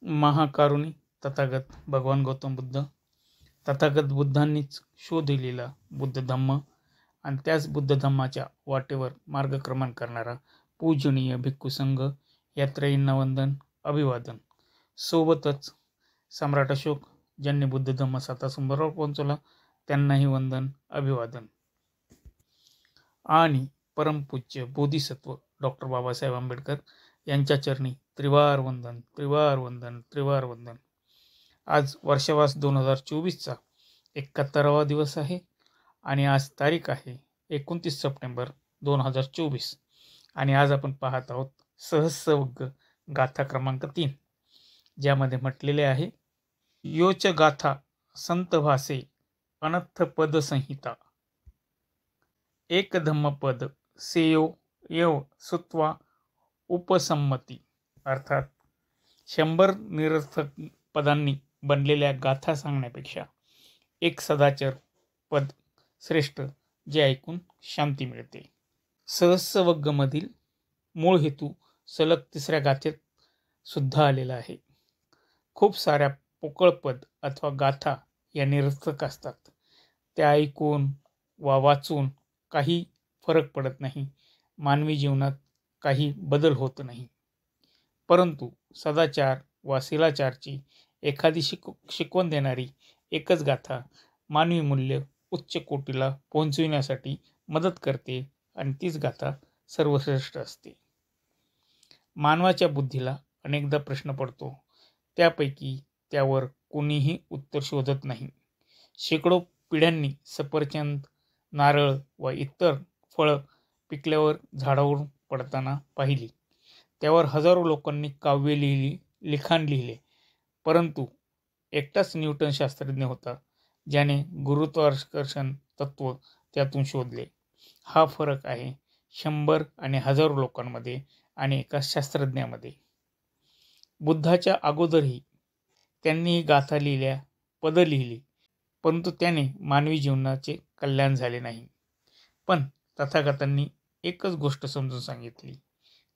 महाकारुणी तथागत भगवान गौतम बुद्ध, तथागत बुद्धांनीच शोध दिलेला बुद्ध धम्म आणि त्याच बुद्ध धम्माच्या वाटेवर मार्गक्रमण करणारा पूजनीय भिक्खू संघ या त्रयींना वंदन अभिवादन. सोबतच सम्राट अशोक ज्यांनी बुद्ध धम्म सातासुंबरावर पोहोचवला त्यांनाही वंदन अभिवादन. आणि परमपूज्य बोधिसत्व डॉक्टर बाबासाहेब आंबेडकर यांच्या चरणी त्रिवार वंदन, त्रिवार वंदन, त्रिवार वंदन. आज वर्षवास 2024चा 71वा दिवस आहे आणि आज तारीख आहे 29 सप्टेंबर 2024 आणि आज आपण पाहत आहोत सहस्रवग्ग गाथा क्रमांक 3, ज्यामध्ये म्हटलेले आहे, योच गाथा संत भासे अनथ पद संहिता, एक धम्मपद सेयो यव सुत्वा उपसंमती. अर्थात 100 निरर्थक पदांनी बनलेल्या गाथा सांगण्यापेक्षा एक सदाचर पद श्रेष्ठ, जे ऐकून शांती मिळते. सहस्रवग्गमधील मूळ हेतू सलग 3ऱ्या गाथेत सुद्धा आलेला आहे. खूप साऱ्या पोकळ पद अथवा गाथा या निरर्थक असतात. त्या ऐकून वा वाचून काही फरक पडत नाही, मानवी जीवनात काही बदल होत नाही. परंतु सदाचार वा शिलाचारची एखादी शिकवण देणारी एकच गाथा मानवी मूल्य उच्च कोटीला पोहोचविण्यासाठी मदत करते आणि तीच गाथा सर्वश्रेष्ठ असते. मानवाच्या बुद्धीला अनेकदा प्रश्न पडतो, त्यापैकी त्यावर कोणीही उत्तर शोधत नाही. शेकडो पिढ्यांनी सफरचंद, नारळ व इतर फळं पिकल्यावर झाडावरून पडताना पाहिली. त्यावर हजारो लोकांनी काव्य लिहिली, लिखाण लिहिले, परंतु एकटाच न्यूटन शास्त्रज्ञ होता ज्याने गुरुत्वाकर्षण तत्व त्यातून शोधले. हा फरक आहे 100 आणि हजारो लोकांमध्ये आणि एका शास्त्रज्ञामध्ये. बुद्धाच्या अगोदरही त्यांनी गाथा लिहिल्या, पदं लिहिली, परंतु त्याने मानवी जीवनाचे कल्याण झाले नाही. पण तथागतांनी एकच गोष्ट समजून सांगितली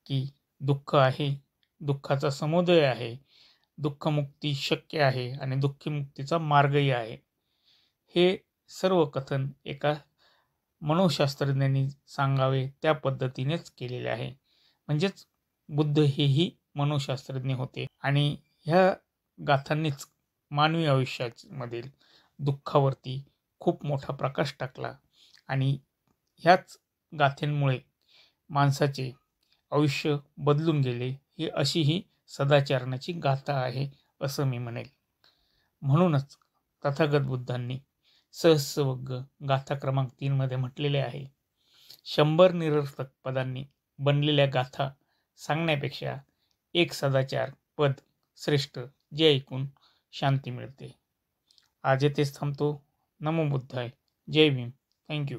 की दुःख आहे, दुःखाचा समुदय आहे, दुःखमुक्ती शक्य आहे आणि दुःखमुक्तीचा मार्गही आहे. हे सर्व कथन एका मनोशास्त्रज्ञांनी सांगावे त्या पद्धतीनेच केलेले आहे. म्हणजेच बुद्ध हेही मनोशास्त्रज्ञ होते आणि ह्या गाथांनीच मानवी आयुष्यामधील दुःखावरती खूप मोठा प्रकाश टाकला आणि ह्याच गाथेंमुळे माणसाचे आयुष्य बदलून गेले. ही अशी ही सदाचरणाची गाथा आहे असं मी म्हणेल. म्हणूनच तथागत बुद्धांनी सहस्रवग्ग गाथा क्रमांक 3 मध्ये म्हटलेले आहे, 100 निरर्थक पदांनी बनलेल्या गाथा सांगण्यापेक्षा एक सदाचार पद श्रेष्ठ, जे ऐकून शांती मिळते. आज येथेच थांबतो. नमो बुद्धाय. जय भीम. थँक्यू.